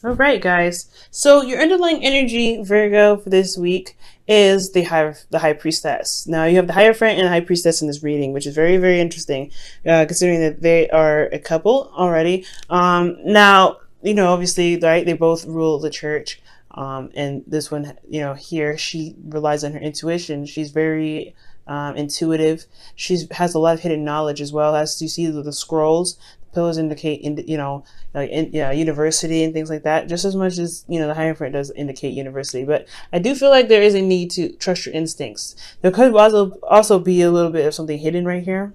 All right, guys. So your underlying energy, Virgo, for this week is the high priestess. Now you have the Hierophant and the high priestess in this reading, which is very, very interesting, considering that they are a couple already. Now obviously, right? They both rule the church. And this one, here she relies on her intuition. She's very intuitive. She has a lot of hidden knowledge as well. As you see the scrolls, pillars indicate, university and things like that, just as much as the Hierophant does indicate university. But I do feel like there is a need to trust your instincts. There could also be a little bit of something hidden right here.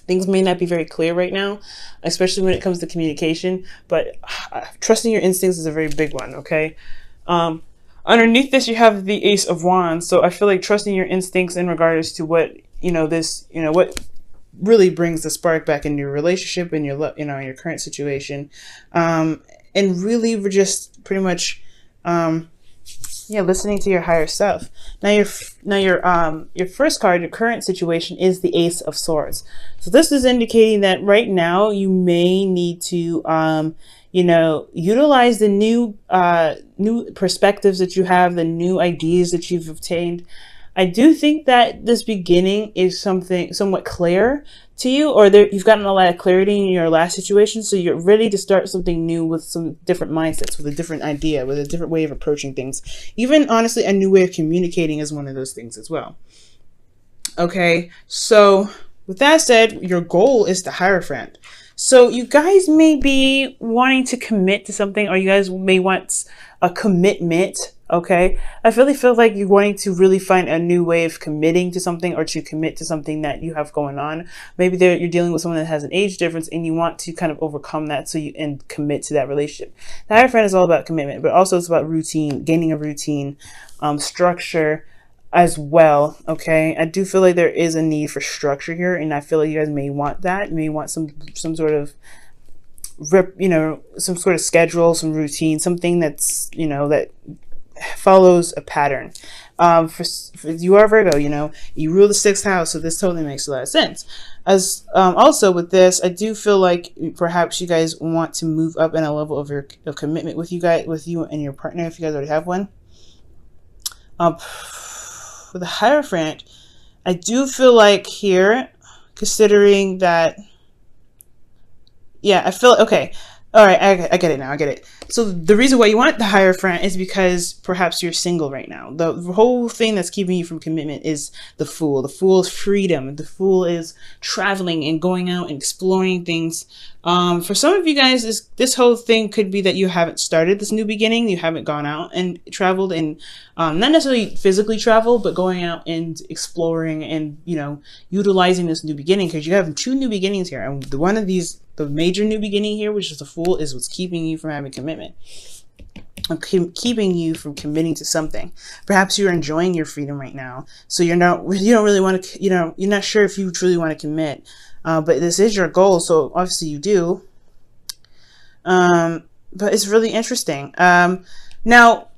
Things may not be very clear right now, especially when it comes to communication, but trusting your instincts is a very big one, okay? Underneath this, you have the Ace of Wands. So I feel like trusting your instincts in regards to what, what really brings the spark back in your relationship, in your, in your current situation. And really we're just pretty much, listening to your higher self. Now your first card, your current situation, is the Ace of Swords. So this is indicating that right now you may need to utilize the new perspectives that you have, the new ideas that you've obtained. I do think that this beginning is something somewhat clear to you, or you've gotten a lot of clarity in your last situation, so you're ready to start something new with some different mindsets, with a different idea, with a different way of approaching things. Even, honestly, a new way of communicating is one of those things as well. Okay, so with that said, your goal is the Hierophant. So you guys may be wanting to commit to something, or you guys may want a commitment. Okay, I really feel like you're wanting to really find a new way of committing to something, or to commit to something that you have going on. Maybe you're dealing with someone that has an age difference, and you want to kind of overcome that, and commit to that relationship. The Hierophant is all about commitment, but also it's about routine, gaining a routine, structure as well. Okay, I do feel like there is a need for structure here, and I feel like you guys may want that. You may want some sort of some sort of schedule, some routine, something that's that follows a pattern. For you are Virgo, you rule the 6th house, so this totally makes a lot of sense. As also with this, I do feel like perhaps you guys want to move up in a level of your commitment with you and your partner, if you guys already have one. For the Hierophant, I do feel like here, considering that, I feel okay. All right, I get it now. I get it. So the reason why you want the Hierophant is because perhaps you're single right now. The whole thing that's keeping you from commitment is the Fool. The Fool is freedom. The Fool is traveling and going out and exploring things. For some of you guys, this whole thing could be that you haven't started this new beginning. You haven't gone out and traveled, and not necessarily physically travel, but going out and exploring and utilizing this new beginning, because you have 2 new beginnings here, and one of these, the major new beginning here, which is the Fool, is what's keeping you from having commitment, keeping you from committing to something. Perhaps you're enjoying your freedom right now, so you don't really want to, you're not sure if you truly want to commit, but this is your goal, so obviously you do. But it's really interesting. Now,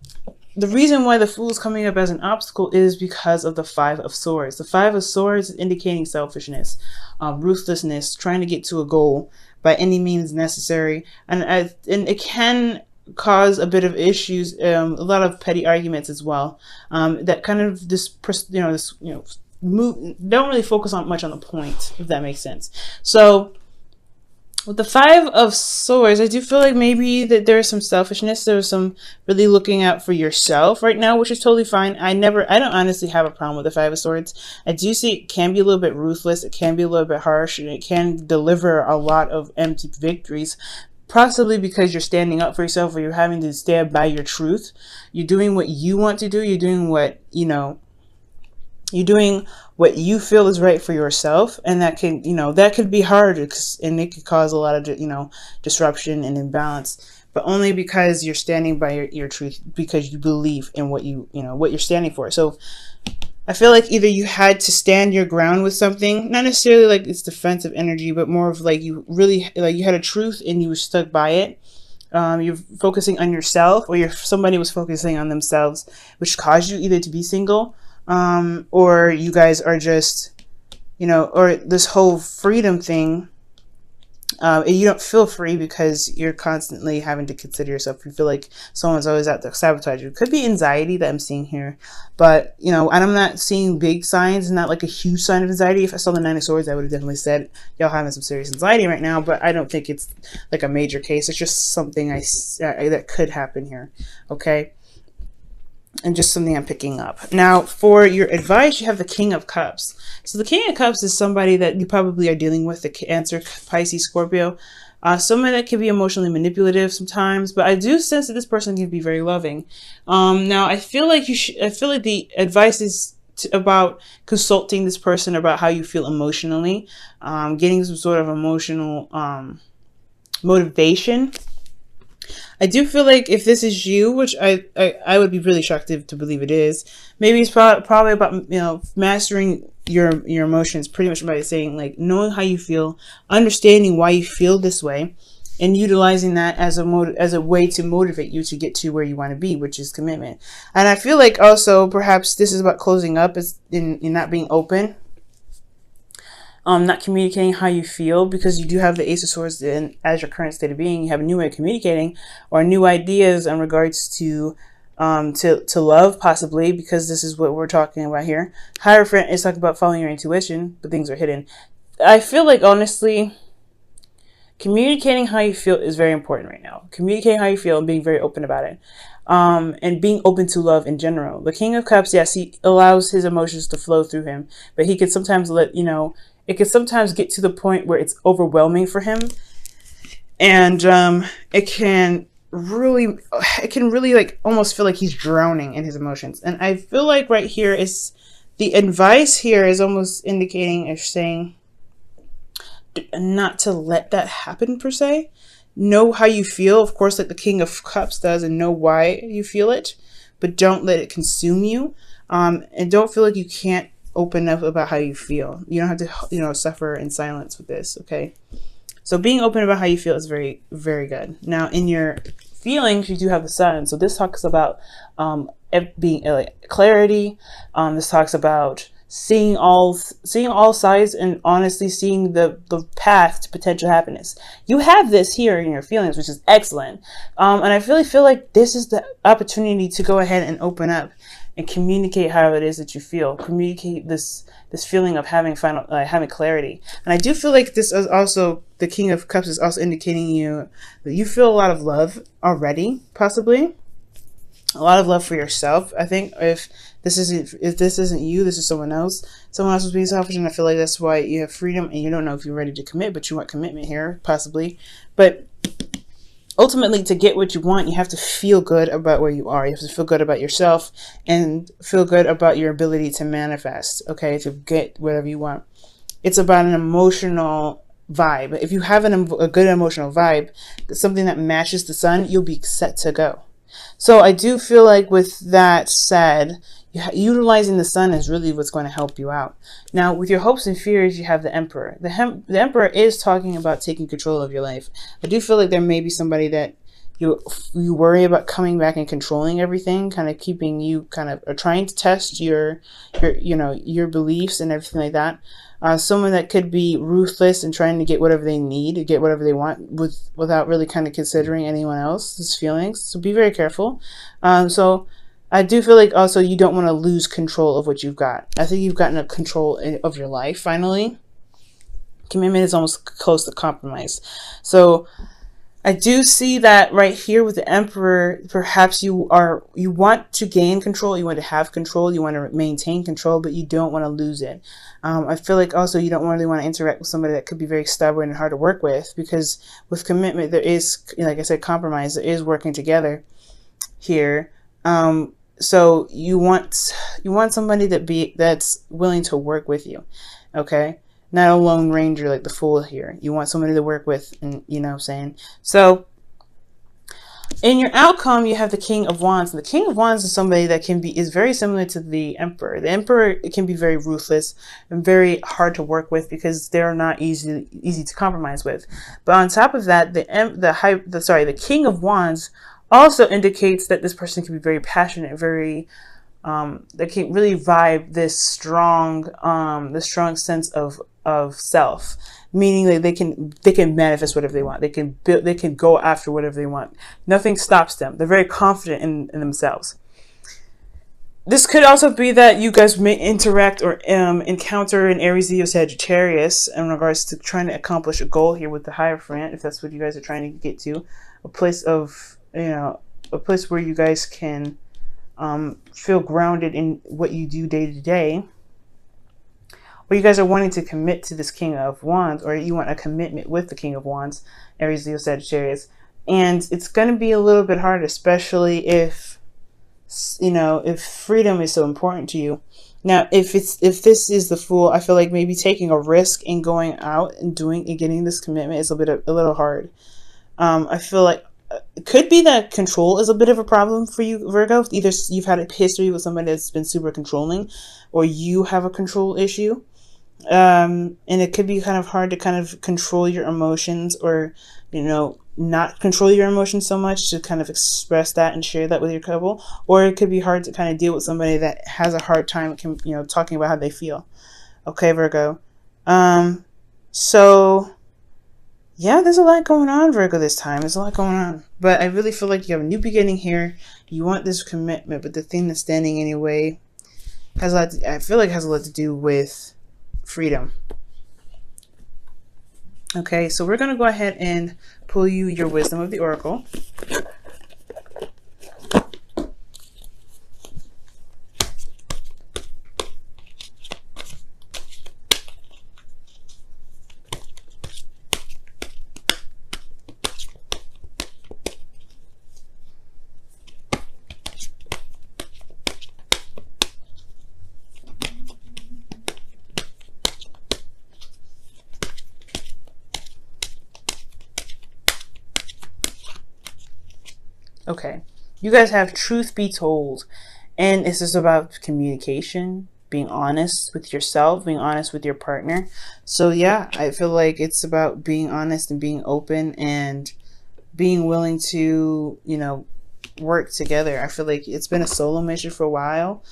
the reason why the Fool is coming up as an obstacle is because of the 5 of Swords. The 5 of Swords is indicating selfishness, ruthlessness, trying to get to a goal by any means necessary, and it can cause a bit of issues, a lot of petty arguments as well. That kind of don't really focus on much on the point, if that makes sense. So with the 5 of Swords, I do feel like maybe that there's some selfishness. There's some really looking out for yourself right now, which is totally fine. I don't honestly have a problem with the 5 of Swords. I do see it can be a little bit ruthless. It can be a little bit harsh, and it can deliver a lot of empty victories, possibly because you're standing up for yourself, or you're having to stand by your truth. You're doing what you want to do. You're doing what, you're doing what you feel is right for yourself, and that can, that could be hard, and it could cause a lot of, disruption and imbalance, but only because you're standing by your truth, because you believe in what what you're standing for. So I feel like either you had to stand your ground with something, not necessarily like it's defensive energy, but more of like you really, like you had a truth and you were stuck by it. You're focusing on yourself, or somebody was focusing on themselves, which caused you either to be single, or you guys are just, or this whole freedom thing You don't feel free because you're constantly having to consider yourself. You feel like someone's always out to sabotage you. It could be anxiety that I'm seeing here, but you know, and I'm not seeing big signs, not like a huge sign of anxiety. If I saw the Nine of Swords, I would have definitely said y'all having some serious anxiety right now, but I don't think it's like a major case. It's just something that could happen here. Okay. And just something I'm picking up. Now, for your advice, you have the King of Cups. So the King of Cups is somebody that you probably are dealing with, the Cancer, Pisces, Scorpio. Someone that can be emotionally manipulative sometimes, but I do sense that this person can be very loving. Now, I feel like I feel like the advice is about consulting this person about how you feel emotionally, getting some sort of emotional motivation. I do feel like if this is you, which I would be really shocked to believe it is, maybe it's probably about, you know, mastering your emotions, pretty much by saying like knowing how you feel, understanding why you feel this way, and utilizing that as a way to motivate you to get to where you want to be, which is commitment. And I feel like also perhaps this is about closing up, is in not being open. Not communicating how you feel, because you do have the Ace of Swords as your current state of being. You have a new way of communicating or new ideas in regards to love, possibly, because this is what we're talking about here. Hierophant is talking about following your intuition, but things are hidden. I feel like, honestly, communicating how you feel is very important right now. Communicating how you feel and being very open about it. And being open to love in general. The King of Cups, yes, he allows his emotions to flow through him, but he could sometimes it could sometimes get to the point where it's overwhelming for him. And it can really like almost feel like he's drowning in his emotions. And I feel like right here is the advice here is almost indicating or saying not to let that happen per se. Know how you feel, of course, like the King of Cups does, and know why you feel it, but don't let it consume you. And don't feel like you can't open up about how you feel. You don't have to, you know, suffer in silence with this. Okay. So being open about how you feel is very, very good. Now, in your feelings, you do have the Sun. So this talks about being clarity. This talks about seeing all sides and honestly seeing the path to potential happiness. You have this here in your feelings, which is excellent. And I really feel like this is the opportunity to go ahead and open up and communicate how it is that you feel. Communicate this feeling of having having clarity. And I do feel like this is also, the King of Cups is also indicating you that you feel a lot of love already, possibly a lot of love for yourself. I think if this isn't you, this is someone else. Someone else was being selfish, and I feel like that's why you have freedom and you don't know if you're ready to commit, but you want commitment here, possibly. But ultimately, to get what you want, you have to feel good about where you are. You have to feel good about yourself and feel good about your ability to manifest, okay, to get whatever you want. It's about an emotional vibe. If you have a good emotional vibe, something that matches the Sun, you'll be set to go. So I do feel like with that said, utilizing the Sun is really what's going to help you out. Now, with your hopes and fears, you have the Emperor. The Emperor is talking about taking control of your life. I do feel like there may be somebody that you worry about coming back and controlling everything, kind of keeping you kind of trying to test your beliefs and everything like that. Someone that could be ruthless and trying to get whatever they need, to get whatever they want without really kind of considering anyone else's feelings. So be very careful. So I do feel like also you don't want to lose control of what you've got. I think you've gotten a control of your life finally. Commitment is almost close to compromise. So I do see that right here with the Emperor. Perhaps you want to gain control, you want to have control, you want to maintain control, but you don't want to lose it. I feel like also you don't really want to interact with somebody that could be very stubborn and hard to work with, because with commitment there is, like I said, compromise. There is working together here. So you want somebody that's willing to work with you, okay? Not a lone ranger like the Fool here. You want somebody to work with, and you know what I'm saying? So in your outcome, you have the King of Wands. And the King of Wands is somebody that is very similar to the Emperor. The Emperor can be very ruthless and very hard to work with because they're not easy to compromise with. But on top of that, the King of Wands also indicates that this person can be very passionate, very they can really vibe this strong sense of self, meaning that they can manifest whatever they want. They can build, they can go after whatever they want. Nothing stops them. They're very confident in themselves. This could also be that you guys may interact or encounter an Aries, Leo, Sagittarius in regards to trying to accomplish a goal here with the Hierophant, if that's what you guys are trying to get to. A place of, a place where you guys can feel grounded in what you do day to day. Or you guys are wanting to commit to this King of Wands, or you want a commitment with the King of Wands, Aries, Leo, Sagittarius. And it's going to be a little bit hard, especially if freedom is so important to you. Now, if this is the Fool, I feel like maybe taking a risk and going out and getting this commitment is a little hard. I feel like it could be that control is a bit of a problem for you, Virgo. Either you've had a history with somebody that's been super controlling, or you have a control issue. And it could be kind of hard to kind of control your emotions, or, not control your emotions so much to kind of express that and share that with your couple. Or it could be hard to kind of deal with somebody that has a hard time, talking about how they feel. Okay, Virgo. So yeah, there's a lot going on, Virgo, this time. There's a lot going on. But I really feel like you have a new beginning here. You want this commitment, but the thing that's standing in your way has a lot to do with freedom. Okay, so we're going to go ahead and pull you your Wisdom of the Oracle. Okay, you guys have Truth Be Told, and this is about communication, being honest with yourself, being honest with your partner. So yeah, I feel like it's about being honest and being open and being willing to, work together. I feel like it's been a solo mission for a while,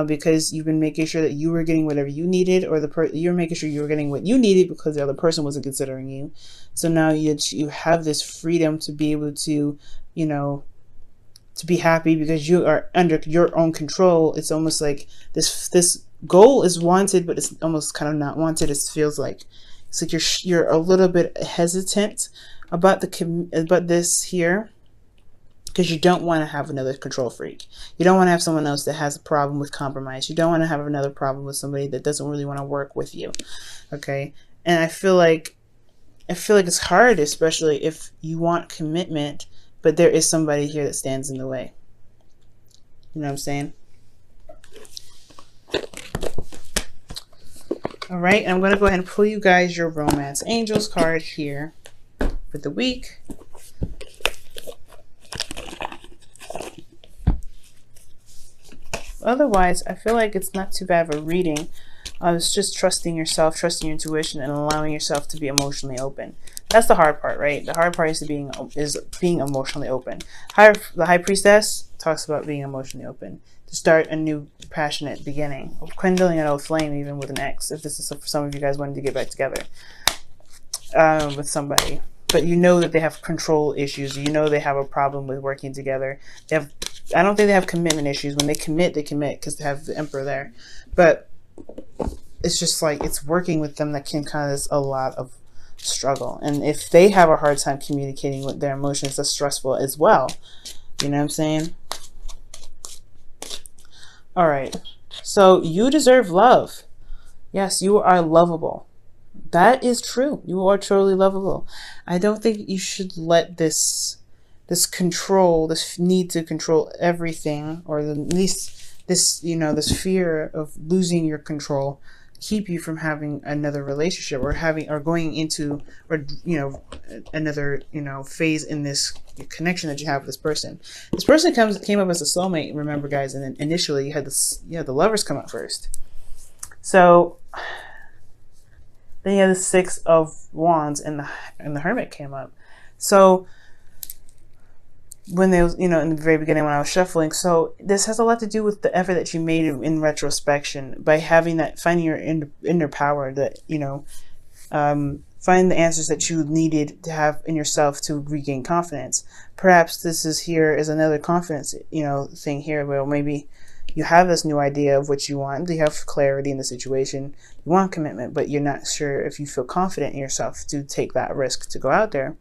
because you've been making sure that you were getting whatever you needed, or you're making sure you were getting what you needed because the other person wasn't considering you. So now you have this freedom to be able to, to be happy because you are under your own control. It's almost like this goal is wanted, but it's almost kind of not wanted. It feels like it's like you're a little bit hesitant about this here, because you don't want to have another control freak. You don't want to have someone else that has a problem with compromise. You don't want to have another problem with somebody that doesn't really want to work with you. Okay, and I feel like it's hard, especially if you want commitment, but there is somebody here that stands in the way. You know what I'm saying? All right, I'm going to go ahead and pull you guys your Romance Angels card here for the week. Otherwise, I feel like it's not too bad of a reading. It's just trusting yourself, trusting your intuition, and allowing yourself to be emotionally open. That's the hard part, right? The hard part is being emotionally open. The High Priestess talks about being emotionally open, to start a new passionate beginning, kindling an old flame, even with an ex, if this is for some of you guys wanting to get back together with somebody. But you know that they have control issues. You know they have a problem with working together. I don't think they have commitment issues. When they commit because they have the Emperor there. But it's just like, it's working with them that can cause a lot of struggle. And if they have a hard time communicating with their emotions, that's stressful as well. You know what I'm saying? All right. So you deserve love. Yes, you are lovable. That is true. You are truly lovable. I don't think you should let this control, this need to control everything, or at least this fear of losing your control, keep you from having another relationship, or going into, another, phase in this connection that you have with this person. This person came up as a soulmate, remember, guys, and then initially you had the Lovers come up first. So then you had the Six of Wands, and the Hermit came up. So when they was, in the very beginning when I was shuffling, so this has a lot to do with the effort that you made in retrospection by finding your inner power, that find the answers that you needed to have in yourself to regain confidence. Perhaps this is here is another confidence, thing here where maybe you have this new idea of what you want. You have clarity in the situation. You want commitment, but you're not sure if you feel confident in yourself to take that risk to go out there,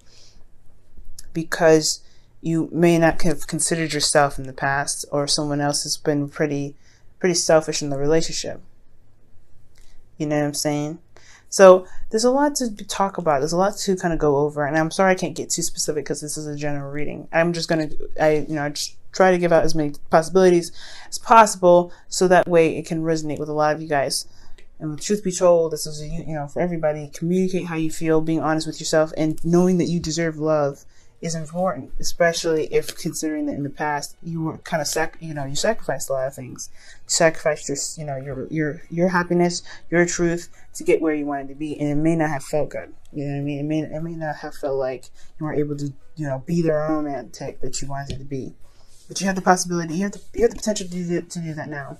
because you may not have considered yourself in the past, or someone else has been pretty selfish in the relationship. You know what I'm saying? So there's a lot to talk about. There's a lot to kind of go over, and I'm sorry I can't get too specific because this is a general reading. I'm just gonna, I just try to give out as many possibilities as possible, so that way it can resonate with a lot of you guys. And truth be told, this is for everybody. Communicate how you feel, being honest with yourself, and knowing that you deserve love is important, especially if considering that in the past you were kind of you sacrificed a lot of things. You sacrificed your happiness, your truth to get where you wanted to be, and it may not have felt good. You know what I mean? It may not have felt like you were able to be the romantic that you wanted to be. But you have the possibility, you have the potential to do that now.